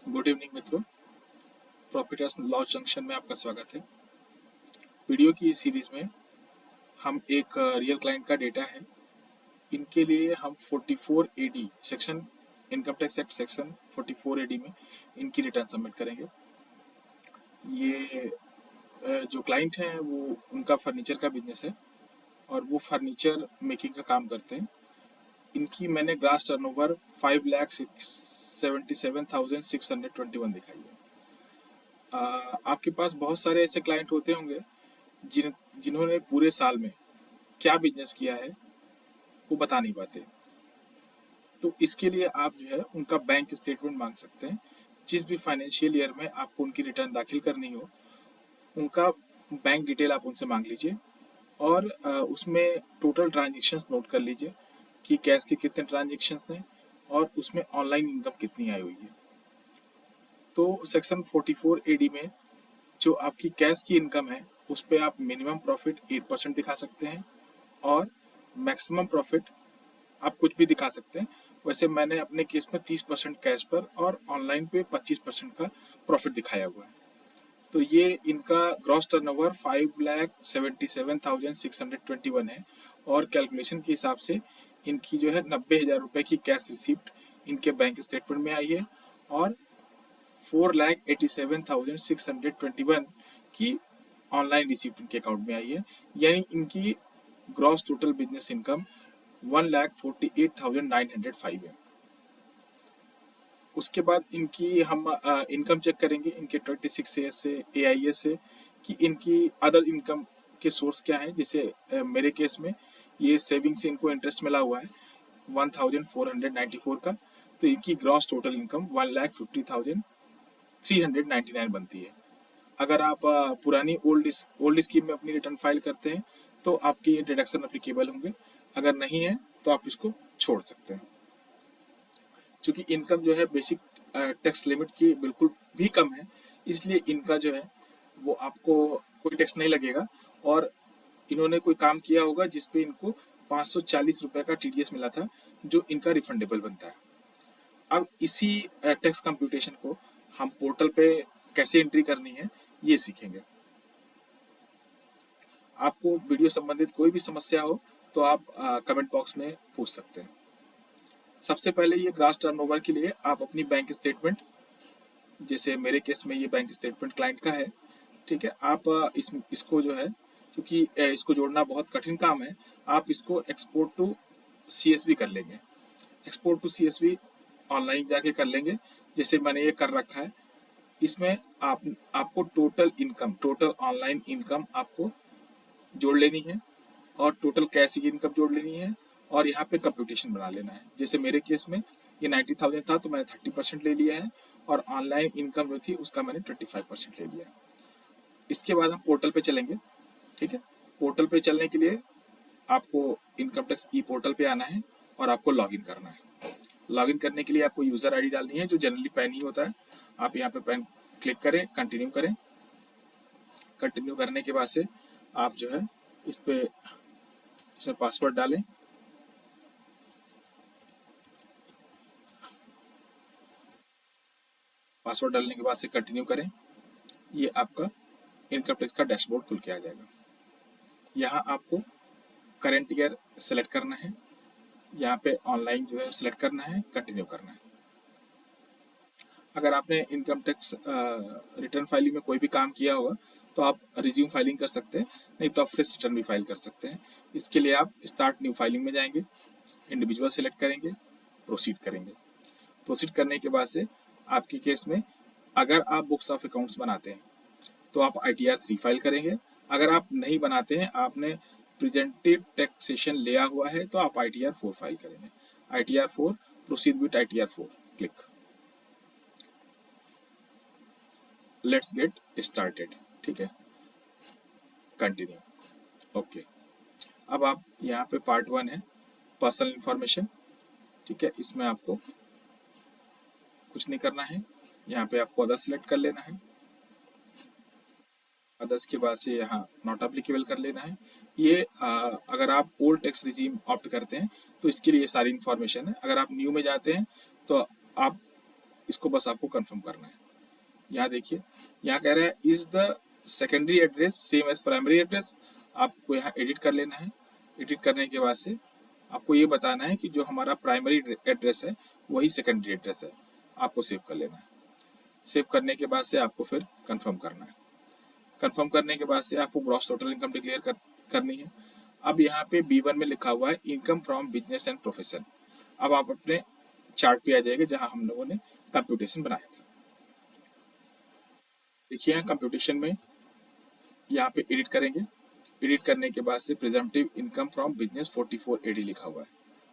Good evening मित्रों, profit and loss junction में आपका स्वागत है। वीडियो की इस सीरीज में हम एक रियल क्लाइंट का डेटा है, इनके लिए हम 44 AD section income tax act section 44 AD में इनकी रिटर्न सबमिट करेंगे। ये जो क्लाइंट हैं वो उनका फर्नीचर का बिजनेस है और वो फर्नीचर मेकिंग का काम करते हैं। इनकी मैंने ग्रास टर्नओवर 5,77,621 दिखाई है। आपके पास बहुत सारे ऐसे क्लाइंट होते होंगे जिन्होंने पूरे साल में क्या बिजनेस किया है वो बता नहीं पाते। तो इसके लिए आप जो है उनका बैंक स्टेटमेंट मांग सकते हैं। जिस भी फाइनेंशियल ईयर में आपको उनकी रिटर्न दाखिल करनी हो, उनका बैंक डिटेल आप उनसे मांग लीजिए और उसमें टोटल ट्रांजेक्शन्स नोट कर लीजिए कि कैश के कितने ट्रांजेक्शन्स हैं और उसमें ऑनलाइन इनकम कितनी आई हुई है। तो सेक्शन 44 एडी में जो आपकी कैश की इनकम है उस पर आप मिनिमम प्रॉफिट 8% दिखा सकते हैं और मैक्सिमम प्रॉफिट आप कुछ भी दिखा सकते हैं। वैसे मैंने अपने केस में 30% कैश पर और ऑनलाइन पे 25% का प्रॉफिट दिखाया हुआ है। तो ये इनका ग्रॉस टर्नओवर 5,77,621 है और कैलकुलेशन के हिसाब से इनकी जो है 90,000 रुपये की कैश रिसिप्ट इनके बैंक स्टेटमेंट में आई है और 4,87,621 की ऑनलाइन रिसिप्ट इनके अकाउंट में आई है। यानी इनकी ग्रॉस टोटल बिजनेस इनकम 1,48,905 है। उसके बाद इनकी हम इनकम चेक करेंगे इनके 26 AS से AIS से कि इनकी अदर इनकम के सोर्स क्या हैं। जैसे मेरे केस में ये सेविंग से इनको इंटरेस्ट मिला हुआ है 1,494 का, तो इनकी ग्रॉस टोटल इनकम 1,50,399 बनती है। अगर आप पुरानी ओल्ड स्कीम में अपनी रिटर्न फाइल करते हैं तो आपके ये डिडक्शन अप्लीकेबल होंगे, अगर नहीं है तो आप इसको छोड़ सकते हैं। क्योंकि इनकम जो है बेसिक टैक्स लिमिट की बिल्कुल भी कम है, इसलिए इनका जो है वो आपको कोई टैक्स नहीं लगेगा और इन्होंने कोई काम किया होगा जिसपे इनको 540 रुपये का TDS मिला था जो इनका रिफंडेबल बनता है। अब इसी टैक्स कंप्यूटेशन को हम पोर्टल पे कैसे एंट्री करनी है ये सीखेंगे। आपको वीडियो संबंधित कोई भी समस्या हो तो आप कमेंट बॉक्स में पूछ सकते हैं। सबसे पहले ये ग्रास टर्नओवर के लिए आप अपनी बैंक स्टेटमेंट, जैसे मेरे केस में ये बैंक स्टेटमेंट क्लाइंट का है, ठीक है, आप इसको जो है क्योंकि इसको जोड़ना बहुत कठिन काम है, आप इसको एक्सपोर्ट टू CSV कर लेंगे। एक्सपोर्ट टू CSV ऑनलाइन जाके कर लेंगे, जैसे मैंने ये कर रखा है। इसमें आपको total income, total online income आपको जोड़ लेनी है और टोटल कैश की इनकम जोड़ लेनी है और यहाँ पे कंप्यूटेशन बना लेना है। जैसे मेरे केस में ये 90,000 था तो मैंने 30% ले लिया है और ऑनलाइन इनकम जो थी उसका मैंने 25% ले लिया है। इसके बाद हम पोर्टल पे चलेंगे, ठीक है। पोर्टल पे चलने के लिए आपको इनकम टैक्स पोर्टल पे आना है और आपको लॉगिन करना है। लॉगिन करने के लिए आपको यूज़र ID डालनी है जो जनरली पैन ही होता है। आप यहाँ पे पैन क्लिक करें, कंटिन्यू करें। कंटिन्यू करने के बाद से आप जो है इसमें पासवर्ड डालें। पासवर्ड डालने के बाद से कंटिन्यू करें। ये आपका इनकम टैक्स का डैशबोर्ड खुल के आ जाएगा। यहाँ आपको करंट ईयर सेलेक्ट करना है, यहाँ पे ऑनलाइन जो है सेलेक्ट करना है, कंटिन्यू करना है। अगर आपने इनकम टैक्स रिटर्न फाइलिंग में कोई भी काम किया होगा तो आप रिज्यूम फाइलिंग कर सकते हैं, नहीं तो आप फ्रेश रिटर्न भी फाइल कर सकते हैं। इसके लिए आप स्टार्ट न्यू फाइलिंग में जाएंगे, इंडिविजुअल सेलेक्ट करेंगे, प्रोसीड करेंगे। प्रोसीड करने के बाद से आपके केस में अगर आप बुक्स ऑफ अकाउंट्स बनाते हैं तो आप ITR 3 फाइल करेंगे। अगर आप नहीं बनाते हैं, आपने प्रेजेंटेड टैक्सेशन लिया हुआ है तो आप ITR 4 फाइल करेंगे। ITR 4, proceed with ITR 4, click. Let's get started, ठीक है, कंटिन्यू, ओके। अब आप यहाँ पे पार्ट 1 है पर्सनल इंफॉर्मेशन, ठीक है, इसमें आपको कुछ नहीं करना है। यहाँ पे आपको अदर सेलेक्ट कर लेना है, अदर्स के बाद से यहाँ नॉट एप्लीकेबल कर लेना है। ये अगर आप ओल्ड टैक्स रिजीम ऑप्ट करते हैं तो इसके लिए सारी इन्फॉर्मेशन है। अगर आप न्यू में जाते हैं तो आप इसको बस आपको कंफर्म करना है। यहाँ देखिए, यहाँ कह रहा है is the secondary address same as primary address. आपको यहाँ एडिट कर लेना है। एडिट करने के बाद से आपको ये बताना है कि जो हमारा प्राइमरी एड्रेस है वही सेकेंडरी एड्रेस है। आपको सेव कर लेना है। सेव करने के बाद से आपको फिर कंफर्म करना है। कंफर्म करने के बाद से आपको ग्रॉस टोटल इनकम डिक्लेयर करनी है। अब यहाँ पे B1 में लिखा हुआ है income from business and profession. अब आप अपने चार्ट पे आ जाएगा जहाँ हम लोगों ने कंप्यूटेशन बनाया था। देखिए यहाँ कंप्यूटेशन में यहाँ पे एडिट करेंगे। एडिट करने के बाद से प्रेजेंटिव इनकम फ्रॉम बिजनेस 44 AD लिखा हुआ है।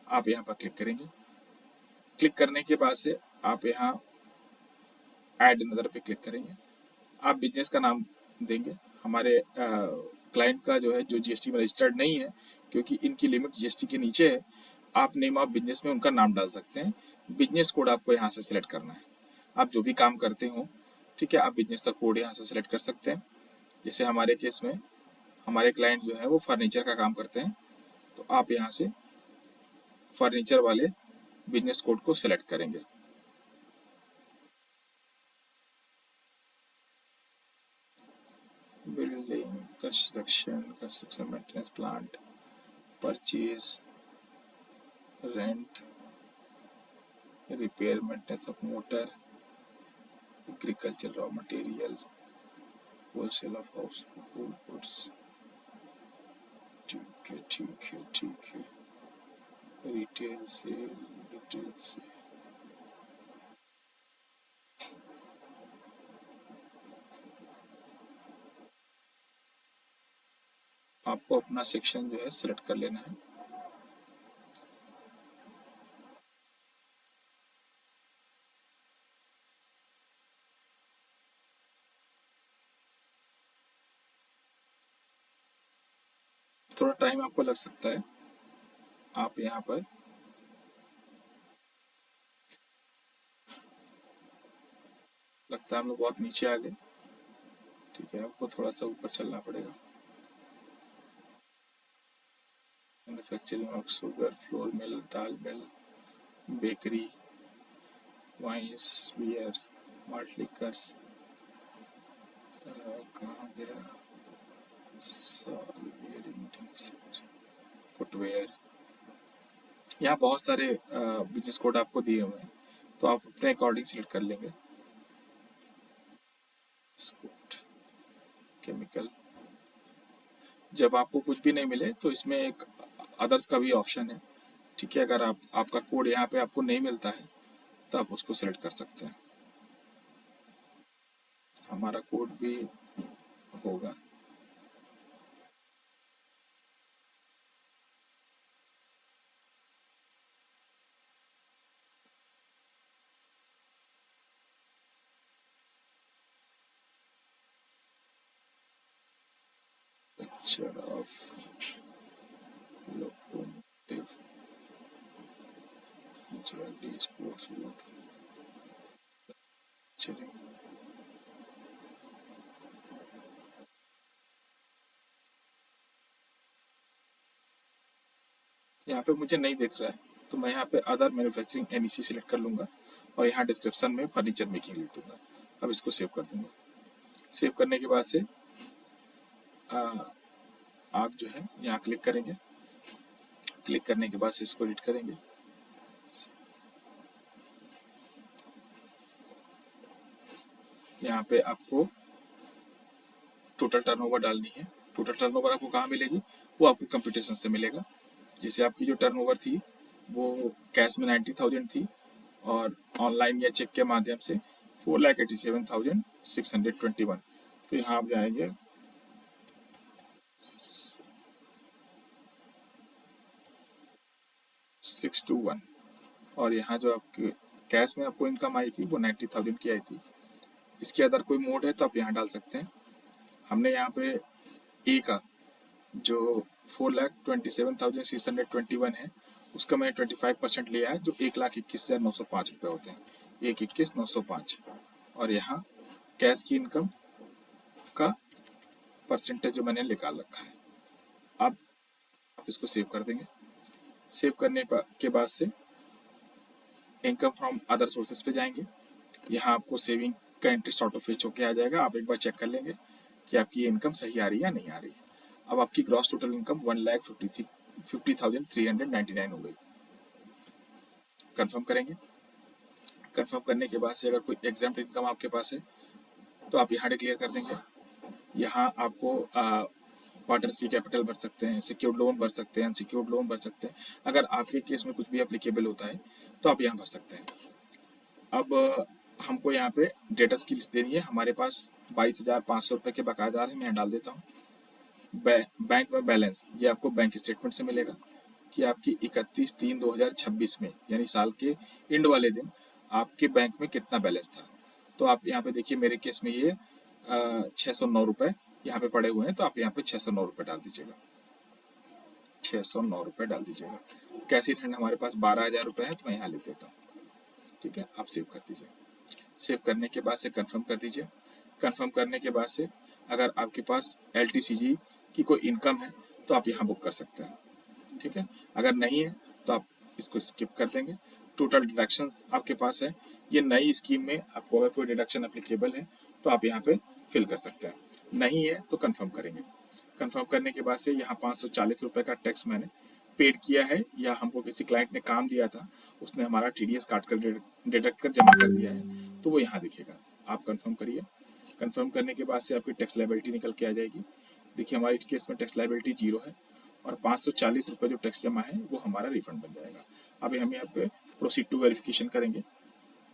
आप यहाँ पर क्लिक करेंगे। क्लिक करने के बाद से आप यहाँ ऐड अनदर पे क्लिक करेंगे। आप बिजनेस का नाम देंगे। हमारे क्लाइंट का जो है जो GST में रजिस्टर्ड नहीं है, क्योंकि इनकी लिमिट GST के नीचे है। आप नेम ऑफ बिजनेस में उनका नाम डाल सकते हैं। बिजनेस कोड आपको यहाँ से सिलेक्ट करना है। आप जो भी काम करते हो, ठीक है, आप बिजनेस का कोड यहाँ से सिलेक्ट कर सकते हैं। जैसे हमारे केस में हमारे क्लाइंट जो है वो फर्नीचर का काम करते हैं, तो आप यहाँ से फर्नीचर वाले बिजनेस कोड को सिलेक्ट करेंगे। Building, construction maintenance plant, purchase, rent, repair maintenance of motor, agriculture raw material, wholesale of house goods. ठीक है, ठीक है, ठीक है। Retail sale, retail sale. आपको अपना सेक्शन जो है सिलेक्ट कर लेना है। थोड़ा टाइम आपको लग सकता है। आप यहाँ पर लगता है हम लोग बहुत नीचे आ गए। ठीक है, आपको थोड़ा सा ऊपर चलना पड़ेगा। Manufacturing of sugar, flour mill, dal mill, bakery, wines, beer, malt liquors, कहाँ गया, फुटवेयर। यहाँ बहुत सारे बिजनेस कोड आपको दिए हुए हैं, तो आप अपने अकॉर्डिंग सिलेक्ट कर लेंगे। केमिकल। जब आपको कुछ भी नहीं मिले तो इसमें एक अदर्स का भी ऑप्शन है। ठीक है, अगर आपका कोड यहाँ पे आपको नहीं मिलता है तो आप उसको सिलेक्ट कर सकते हैं। हमारा कोड भी होगा। Picture of locomotive, jewellery, sports would, चलिए। यहाँ पे मुझे नहीं दिख रहा है, तो मैं यहाँ पे अदर मैन्युफैक्चरिंग NEC सिलेक्ट कर लूँगा और यहाँ डिस्क्रिप्शन में फर्नीचर मेकिंग लिख दूँगा। अब इसको सेव कर दूँगा। सेव करने के बाद से आप जो है यहाँ क्लिक करेंगे। क्लिक करने के बाद से इसको एडिट करेंगे। यहाँ पे आपको टोटल टर्नओवर डालनी है। टोटल टर्नओवर आपको कहाँ मिलेगी, वो आपको कंप्यूटेशन से मिलेगा। जैसे आपकी जो टर्नओवर थी वो कैश में 90,000 थी और ऑनलाइन या चेक के माध्यम से 4,87,621। तो यहाँ आप जाएंगे 621 और यहाँ जो आपके कैश में आपको इनकम आई थी वो 90,000 की आई थी। इसके अदर कोई मोड है तो आप यहाँ डाल सकते हैं। हमने यहाँ पे ए का जो 4,27,621 है उसका मैंने 25% लिया है, जो 1,21,905 रुपये होते हैं। 1,21,905 और यहाँ कैश की इनकम का परसेंटेज जो मैंने निकाल रखा है। अब आप इसको सेव कर देंगे। सेव करने के बाद से इनकम फ्रॉम अदर सोर्सेज पे जाएंगे। यहाँ आपको सेविंग का इंटरेस्ट ऑटो फेच होके आ जाएगा। आप एक बार चेक कर लेंगे कि आपकी इनकम सही आ रही है या नहीं आ रही है। अब आपकी ग्रॉस टोटल इनकम 1,50,399 हो गई। कंफर्म करेंगे। कंफर्म करने के बाद से अगर कोई एग्जाम्प्ट इनकम आपके पास है तो आप यहाँ डिक्लेयर कर देंगे। यहाँ आपको क्वार्टर सी कैपिटल भर सकते हैं, सिक्योर्ड लोन भर सकते हैं, अनसिक्योर्ड लोन भर सकते हैं। अगर आपके केस में कुछ भी एप्लीकेबल होता है तो आप यहाँ भर सकते हैं। अब हमको यहाँ पे डेटर्स की लिस्ट देनी है। हमारे पास 22,500 रुपये के बकायदार हैं। मैं यहाँ डाल देता हूँ। बैंक में बैलेंस, ये आपको बैंक स्टेटमेंट से मिलेगा कि आपकी 31/3/2026 में यानी साल के एंड वाले दिन आपके बैंक में कितना बैलेंस था। तो आप यहाँ पे देखिए मेरे केस में ये 609 रुपये यहाँ पे पड़े हुए हैं, तो आप यहाँ पे 609 रुपये डाल दीजिएगा। 609 रुपये डाल दीजिएगा। कैश इन हैंड हमारे पास 12,000 रुपये है, तो मैं यहाँ लिख देता हूँ। ठीक है, आप सेव कर दीजिए। सेव करने के बाद से कंफर्म कर दीजिए। कंफर्म करने के बाद से अगर आपके पास LTCG की कोई इनकम है तो आप यहाँ बुक कर सकते हैं। ठीक है, अगर नहीं है तो आप इसको स्किप कर देंगे। टोटल डिडक्शंस आपके पास है। ये नई स्कीम में आपको अगर कोई डिडक्शन एप्लीकेबल है तो आप यहाँ पे फिल कर सकते हैं। नहीं है तो कंफर्म करेंगे। कंफर्म करने के बाद से यहाँ 540 रुपये का टैक्स मैंने पेड किया है, या हमको किसी क्लाइंट ने काम दिया था, उसने हमारा TDS काट कर डिडक्ट कर जमा कर दिया है, तो वो यहाँ दिखेगा। आप कंफर्म करिए। कंफर्म करने के बाद से आपकी टैक्स लायबिलिटी निकल के आ जाएगी। देखिए हमारे केस में टैक्स लायबिलिटी 0 है और 540 रुपये जो टैक्स जमा है वो हमारा रिफंड बन जाएगा। अभी हम यहाँ पे प्रोसीड टू वेरिफिकेशन करेंगे।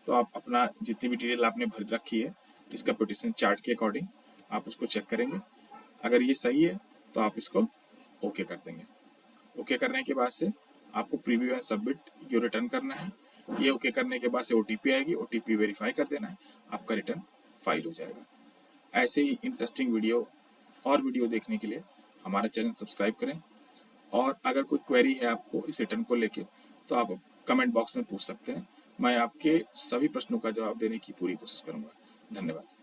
तो आप अपना जितनी भी डिटेल आपने भर रखी है इसका पोजीशन चार्ट के अकॉर्डिंग आप उसको चेक करेंगे। अगर ये सही है तो आप इसको ओके कर देंगे। ओके करने के बाद से आपको preview and submit yo return करना है। ये ओके करने के बाद से OTP आएगी, OTP वेरीफाई कर देना है, आपका रिटर्न फाइल हो जाएगा। ऐसे ही इंटरेस्टिंग वीडियो और वीडियो देखने के लिए हमारा चैनल सब्सक्राइब करें। और अगर कोई क्वेरी है आपको इस रिटर्न को लेके तो आप कमेंट बॉक्स में पूछ सकते हैं। मैं आपके सभी प्रश्नों का जवाब देने की पूरी कोशिश करूंगा। धन्यवाद।